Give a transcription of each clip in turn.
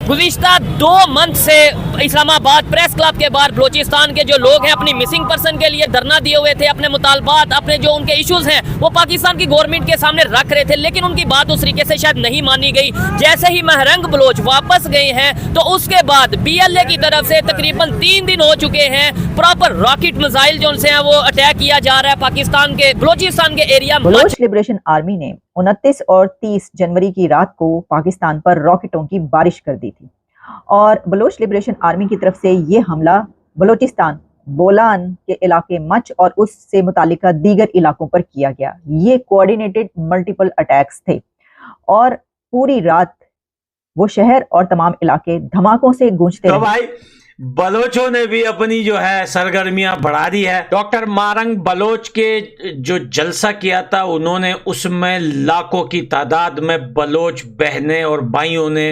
गुज़िश्ता 2 month से Islamabad press club के बाहर बलूचिस्तान के जो लोग हैं अपनी मिसिंग पर्सन के लिए धरना दिए हुए थे। अपने मुतालबात, अपने जो उनके इश्यूज हैं वो पाकिस्तान की गवर्नमेंट के सामने रख रहे थे, लेकिन उनकी बात उस तरीके से शायद नहीं मानी गई। जैसे ही महरंग बलोच वापस गए हैं तो उसके बाद BLA की तरफ से तकरीबन 3 दिन हो चुके हैं, प्रॉपर रॉकेट मिसाइल जो उनसे है वो अटैक किया जा रहा है पाकिस्तान के बलूचिस्तान के एरिया में। बलोच लिबरेशन आर्मी ने 29 और 30 जनवरी की रात को पाकिस्तान पर रॉकेटों की बारिश कर दी थी और बलोच लिबरेशन आर्मी की तरफ से ये हमला बलोचिस्तान बोलान के इलाके मच और उससे मुतालिका दीगर इलाकों पर किया गया। ये कोऑर्डिनेटेड मल्टीपल अटैक्स थे और पूरी रात वो शहर और तमाम इलाके धमाकों से गूंजते रहे। भाई बलोचों ने भी अपनी जो है सरगर्मियां बढ़ा दी है। डॉक्टर मारंग बलोच के जो जलसा किया था उन्होंने उसमें लाखों की तादाद में बलोच बहनें और भाइयों ने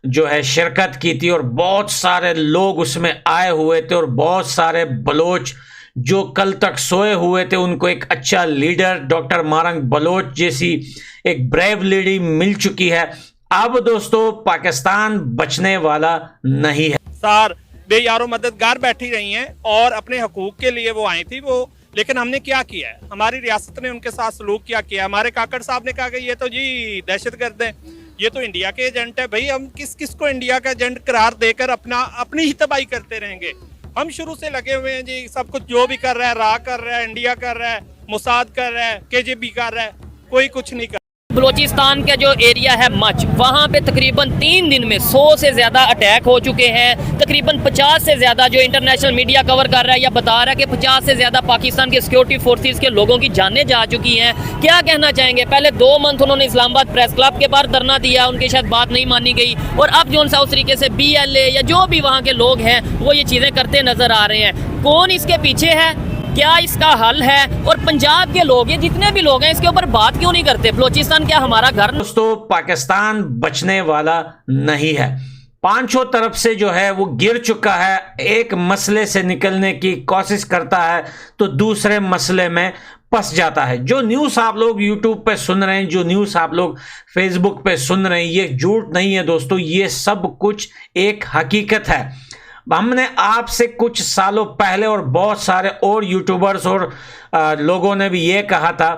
जो है शिरकत की थी और बहुत सारे लोग उसमें आए हुए थे और बहुत सारे बलोच जो कल तक सोए हुए थे उनको एक अच्छा लीडर डॉक्टर मारंग बलोच जैसी एक ब्रेव लेडी मिल चुकी है। अब दोस्तों पाकिस्तान बचने वाला नहीं है। सार बेयारो मददगार बैठी रही हैं और अपने हकूक के लिए वो आई थी वो, लेकिन हमने क्या किया है, हमारी रियासत ने उनके साथ सलूक क्या किया। हमारे काकड़ साहब ने कहा कि ये तो जी दहशतगर्द हैं, ये तो इंडिया के एजेंट है। भाई हम किस किस को इंडिया का एजेंट करार देकर अपनी ही तबाही करते रहेंगे। हम शुरू से लगे हुए हैं जी, सब कुछ जो भी कर रहा है, रा कर रहा है, इंडिया कर रहा है, मुसाद कर रहा है, KGB कर रहा है, कोई कुछ नहीं कर। बलूचिस्तान का जो एरिया है मच, वहाँ पे तकरीबन 3 दिन में 100 से ज़्यादा अटैक हो चुके हैं। तकरीबन 50 से ज़्यादा जो इंटरनेशनल मीडिया कवर कर रहा है या बता रहा है कि 50 से ज़्यादा पाकिस्तान के सिक्योरिटी फोर्सेस के लोगों की जानें जा चुकी हैं। क्या कहना चाहेंगे? पहले 2 मंथ उन्होंने इस्लामाबाद प्रेस क्लब के बाहर धरना दिया, उनकी शायद बात नहीं मानी गई और अब जो उस तरीके से BLA या जो भी वहाँ के लोग हैं वो ये चीज़ें करते नज़र आ रहे हैं। कौन इसके पीछे है, क्या इसका हल है? और पंजाब के लोग, ये जितने भी लोग हैं, इसके ऊपर बात क्यों नहीं करते? बलूचिस्तान क्या हमारा घर? दोस्तों पाकिस्तान बचने वाला नहीं है। पांचों तरफ से जो है वो गिर चुका है। एक मसले से निकलने की कोशिश करता है तो दूसरे मसले में फंस जाता है। जो न्यूज़ आप लोग YouTube पे सुन रहे हैं, जो न्यूज़ आप लोग Facebook पे सुन रहे हैं, ये झूठ नहीं है दोस्तों, ये सब कुछ एक हकीकत है। हमने आपसे कुछ सालों पहले और बहुत सारे और यूट्यूबर्स और लोगों ने भी ये कहा था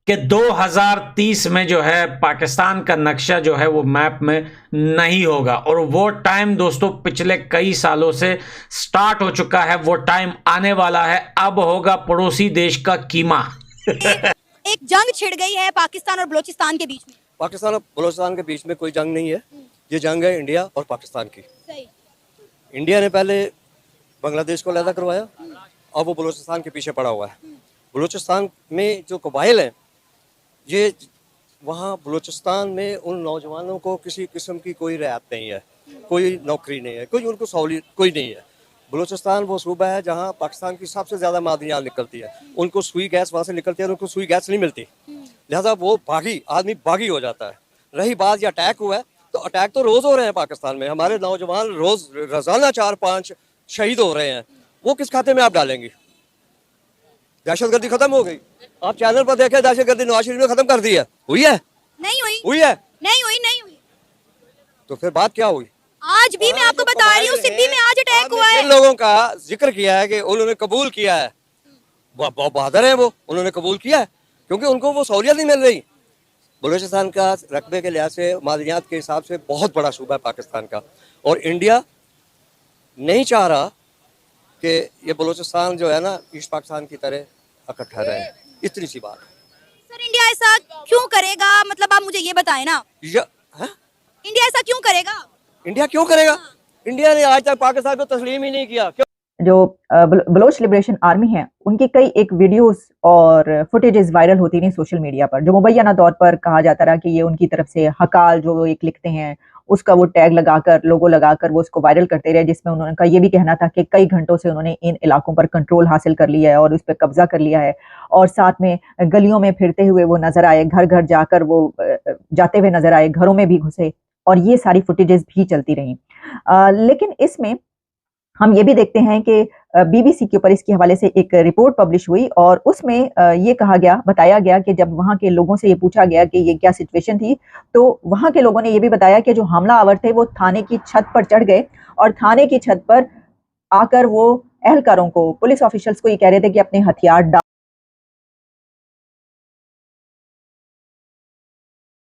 कि 2030 में जो है पाकिस्तान का नक्शा जो है वो मैप में नहीं होगा और वो टाइम दोस्तों पिछले कई सालों से स्टार्ट हो चुका है। वो टाइम आने वाला है, अब होगा पड़ोसी देश का कीमा। एक जंग छिड़ गई है पाकिस्तान और बलूचिस्तान के बीच में। पाकिस्तान और बलूचिस्तान के बीच में कोई जंग नहीं है, ये जंग है इंडिया और पाकिस्तान की। सही। इंडिया ने पहले बांग्लादेश को अलग करवाया और वो बलूचिस्तान के पीछे पड़ा हुआ है। बलूचिस्तान में जो कबाइल हैं, ये वहाँ बलूचिस्तान में उन नौजवानों को किसी किस्म की कोई रियायत नहीं है, कोई नौकरी नहीं है, कोई उनको सहूलियत कोई नहीं है। बलूचिस्तान वो सूबा है जहाँ पाकिस्तान की सबसे ज़्यादा मादनियात निकलती है। उनको सुई गैस वहाँ से निकलती है और उनको सुई गैस नहीं मिलती, लिहाजा वो आदमी बागी हो जाता है। रही बात ये अटैक हुआ है, तो अटैक तो रोज़ हो रहे हैं पाकिस्तान में। हमारे नौजवान रोज़ रोज़ाना 4-5 शहीद हो रहे हैं। वो किस खाते में आप डालेंगी? दहशतगर्दी खत्म हो गई? आप चैनल पर देखें, दहशतगर्दी नवाज शरीफ ने खत्म कर दी है। हुई है? नहीं हुई। हुई है? नहीं हुई। नहीं हुई। तो फिर बात क्या हुई? आज भी मैं आपको बता रही हूँ, सिद्दी में आज अटैक हुआ है। जिन लोगों का जिक्र किया है कि उन्होंने कबूल किया है, बहुत बहादुर है वो, उन्होंने कबूल किया है क्योंकि उनको वो सहूलियत नहीं मिल रही। बलूचिस्तान का रकबे के लिहाज से, मादनियात के हिसाब से बहुत बड़ा सूबा है पाकिस्तान का और इंडिया नहीं चाह रहा कि ये बलूचिस्तान जो है ना ईस्ट पाकिस्तान की तरह इकट्ठा रहे। इतनी सी बात। सर इंडिया ऐसा क्यों करेगा? मतलब आप मुझे ये बताएं ना, इंडिया ऐसा क्यों करेगा? इंडिया क्यों करेगा? इंडिया ने आज तक पाकिस्तान को तस्लीम ही नहीं किया। जो बलोच लिबरेशन आर्मी है उनकी कई एक वीडियोस और फुटेजेस वायरल होती रही सोशल मीडिया पर, जो मुबैना तौर पर कहा जाता रहा कि ये उनकी तरफ से हकाल जो एक लिखते हैं उसका वो टैग लगाकर, लोगो लगाकर वो उसको वायरल करते रहे, जिसमें उनका ये भी कहना था कि कई घंटों से उन्होंने इन इलाकों पर कंट्रोल हासिल कर लिया है और उस पर कब्जा कर लिया है और साथ में गलियों में फिरते हुए वो नजर आए, घर घर जाकर वो जाते हुए नजर आए, घरों में भी घुसे और ये सारी फुटेजेस भी चलती रही। लेकिन इसमें हम ये भी देखते हैं कि BBC के ऊपर इसके हवाले से एक रिपोर्ट पब्लिश हुई और उसमें ये बताया गया कि जब वहाँ के लोगों से ये पूछा गया कि ये क्या सिचुएशन थी, तो वहाँ के लोगों ने ये भी बताया कि जो हमलावर थे वो थाने की छत पर चढ़ गए और थाने की छत पर आकर वो एहलकारों को, पुलिस ऑफिशियल्स को ये कह रहे थे कि अपने हथियार